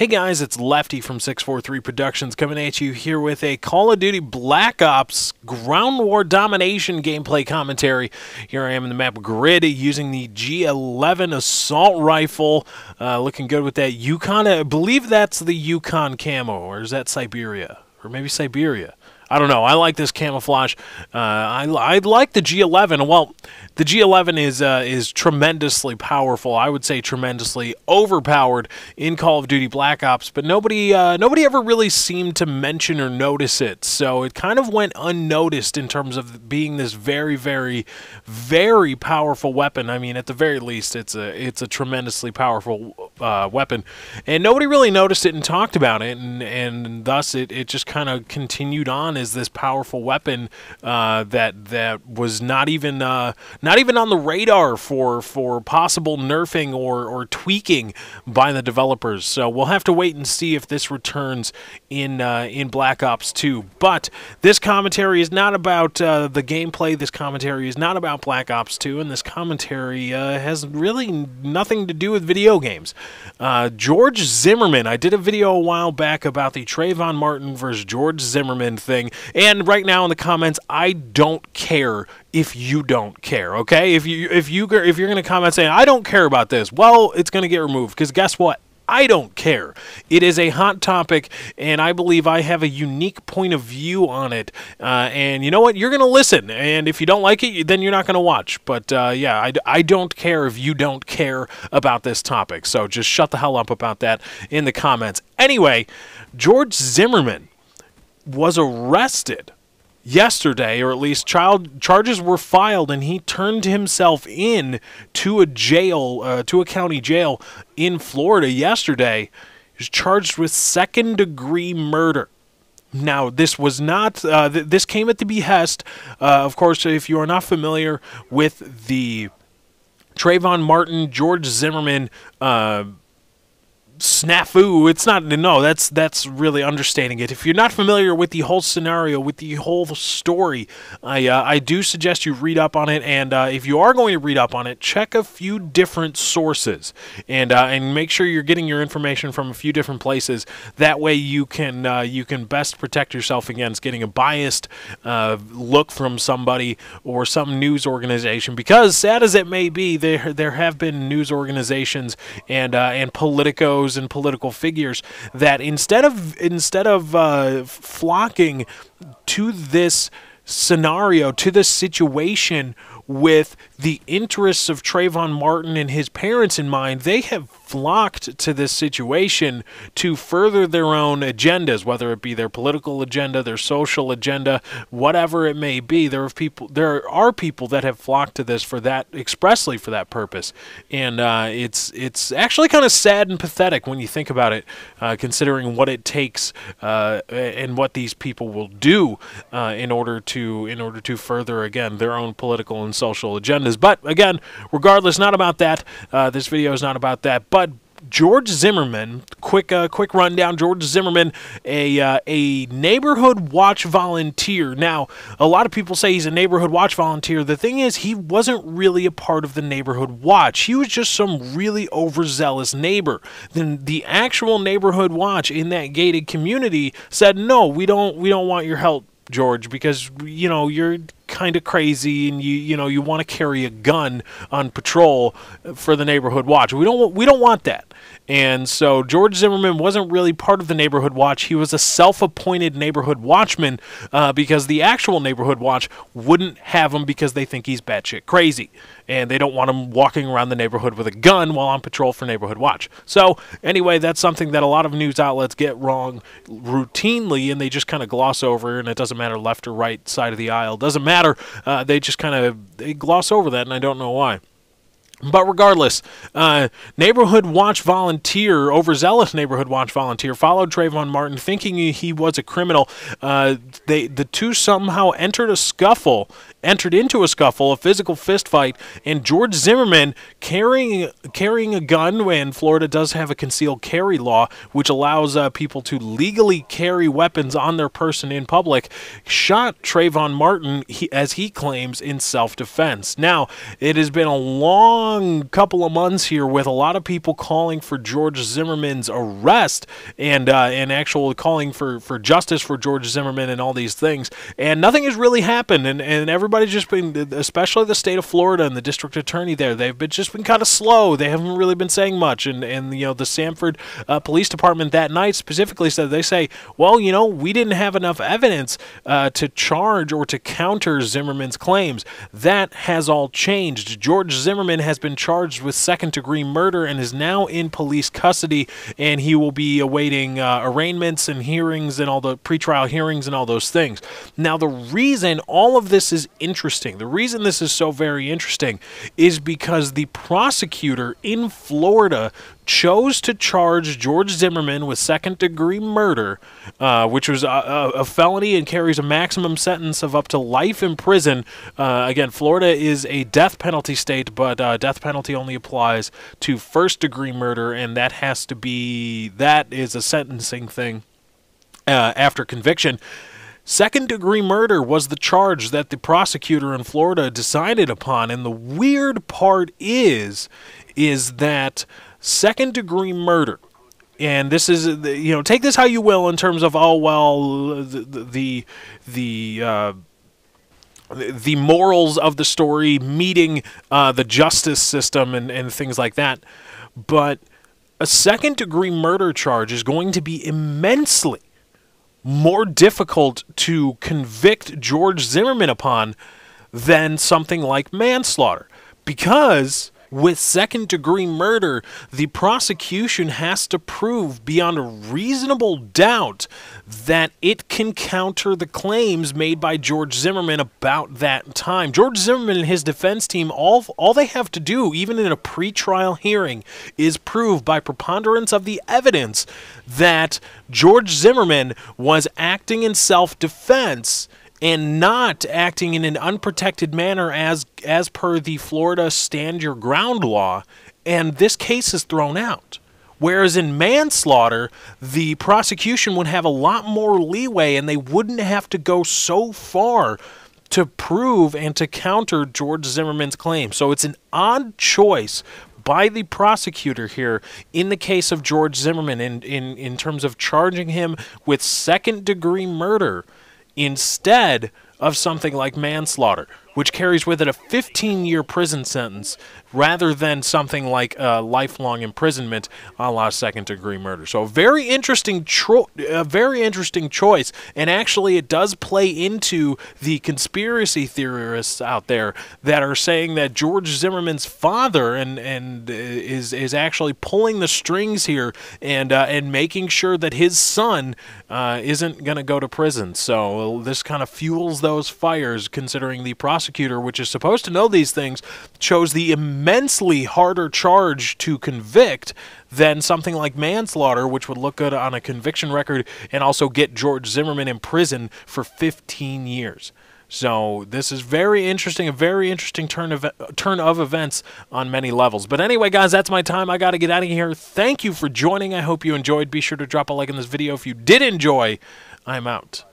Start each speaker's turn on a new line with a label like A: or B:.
A: Hey guys, it's Lefty from 643 Productions coming at you here with a Call of Duty Black Ops Ground War Domination gameplay commentary. Here I am in the map grid using the G11 assault rifle. Looking good with that Yukon. I believe that's the Yukon camo, or is that Siberia? Or maybe Siberia. I don't know. I like this camouflage. I like the G11. Well, the G11 is tremendously powerful. I would say tremendously overpowered in Call of Duty Black Ops, but nobody ever really seemed to mention or notice it. So it kind of went unnoticed in terms of being this very, very, very powerful weapon. I mean, at the very least, it's a tremendously powerful weapon, and nobody really noticed it and talked about it, and thus it just kind of continued on as this powerful weapon that was not even on the radar for possible nerfing or tweaking by the developers. So we'll have to wait and see if this returns in Black Ops 2. But this commentary is not about the gameplay. This commentary is not about Black Ops 2, and this commentary has really nothing to do with video games. George Zimmerman. I did a video a while back about the Trayvon Martin versus George Zimmerman thing, and right now in the comments, I don't care if you don't care, okay? If you're going to comment saying I don't care about this, well, it's going to get removed, because guess what? I don't care. It is a hot topic, and I believe I have a unique point of view on it. And you know what? You're going to listen, and if you don't like it, then you're not going to watch. But yeah, I don't care if you don't care about this topic. So just shut the hell up about that in the comments. Anyway, George Zimmerman was arrested yesterday, or at least charges were filed, and he turned himself in to a jail, to a county jail in Florida yesterday. He was charged with second-degree murder. Now, this was not, this came at the behest, of course, if you are not familiar with the Trayvon Martin, George Zimmerman, snafu. It's not, no, that's really understating it. If you're not familiar with the whole scenario, with the whole story, I do suggest you read up on it, and if you are going to read up on it, check a few different sources, and make sure you're getting your information from a few different places. That way you can best protect yourself against getting a biased look from somebody or some news organization, because sad as it may be, there have been news organizations and politicos and political figures that instead of flocking to this scenario, to this situation with the interests of Trayvon Martin and his parents in mind, they have flocked to this situation to further their own agendas, whether it be their political agenda, their social agenda, whatever it may be. There are people that have flocked to this for that, expressly for that purpose, and it's actually kind of sad and pathetic when you think about it, considering what it takes and what these people will do in order to further, again, their own political and social agendas. But again, regardless, not about that. This video is not about that. But George Zimmerman, quick rundown. George Zimmerman, a neighborhood watch volunteer. Now, a lot of people say he's a neighborhood watch volunteer. The thing is, he wasn't really a part of the neighborhood watch. He was just some really overzealous neighbor. Then the actual neighborhood watch in that gated community said, "No, we don't want your help, George, because you know you're kind of crazy, and you want to carry a gun on patrol for the neighborhood watch. We don't want that." And so George Zimmerman wasn't really part of the neighborhood watch. He was a self-appointed neighborhood watchman, because the actual neighborhood watch wouldn't have him, because they think he's batshit crazy, and they don't want him walking around the neighborhood with a gun while on patrol for neighborhood watch. So anyway, that's something that a lot of news outlets get wrong routinely, and they just kind of gloss over, and it doesn't matter left or right side of the aisle. Doesn't matter. They just kind of gloss over that, and I don't know why. But regardless, neighborhood watch volunteer, overzealous neighborhood watch volunteer, followed Trayvon Martin thinking he was a criminal. The two somehow entered a scuffle entered into a scuffle, a physical fist fight, and George Zimmerman, carrying a gun, and Florida does have a concealed carry law, which allows people to legally carry weapons on their person in public, shot Trayvon Martin, as he claims, in self-defense. Now, it has been a long couple of months here with a lot of people calling for George Zimmerman's arrest and actually calling for justice for George Zimmerman and all these things, and nothing has really happened, and everybody's just been, especially the state of Florida and the district attorney there, they've just been kind of slow. They haven't really been saying much, and the Sanford Police Department that night specifically said, they say, well, we didn't have enough evidence to charge or to counter Zimmerman's claims. That has all changed. George Zimmerman has been charged with second-degree murder and is now in police custody, and he will be awaiting arraignments and hearings and all the pretrial hearings and all those things. Now, the reason all of this is interesting, the reason this is so very interesting, is because the prosecutor in Florida chose to charge George Zimmerman with second-degree murder, which was a felony and carries a maximum sentence of up to life in prison. Again, Florida is a death penalty state, but death penalty only applies to first-degree murder, and that is a sentencing thing after conviction. Second-degree murder was the charge that the prosecutor in Florida decided upon, and the weird part is that second-degree murder, and this is, take this how you will in terms of, oh, well, the morals of the story meeting the justice system and things like that, but a second-degree murder charge is going to be immensely more difficult to convict George Zimmerman upon than something like manslaughter, because with second-degree murder, the prosecution has to prove beyond a reasonable doubt that it can counter the claims made by George Zimmerman about that time. George Zimmerman and his defense team, all they have to do, even in a pretrial hearing, is prove by preponderance of the evidence that George Zimmerman was acting in self-defense and not acting in an unprotected manner as per the Florida Stand Your Ground law, and this case is thrown out. Whereas in manslaughter, the prosecution would have a lot more leeway, and they wouldn't have to go so far to prove and to counter George Zimmerman's claim. So it's an odd choice by the prosecutor here in the case of George Zimmerman in terms of charging him with second-degree murder instead of something like manslaughter, which carries with it a 15-year prison sentence rather than something like lifelong imprisonment a la second-degree murder. So a very interesting choice, and actually it does play into the conspiracy theorists out there that are saying that George Zimmerman's father is actually pulling the strings here and making sure that his son isn't going to go to prison. So this kind of fuels those fires, considering the prosecutor, which is supposed to know these things, chose the immensely harder charge to convict than something like manslaughter, which would look good on a conviction record and also get George Zimmerman in prison for 15 years. So this is very interesting, a very interesting turn of events on many levels. But anyway, guys, that's my time. I got to get out of here. Thank you for joining. I hope you enjoyed. Be sure to drop a like on this video if you did enjoy. I'm out.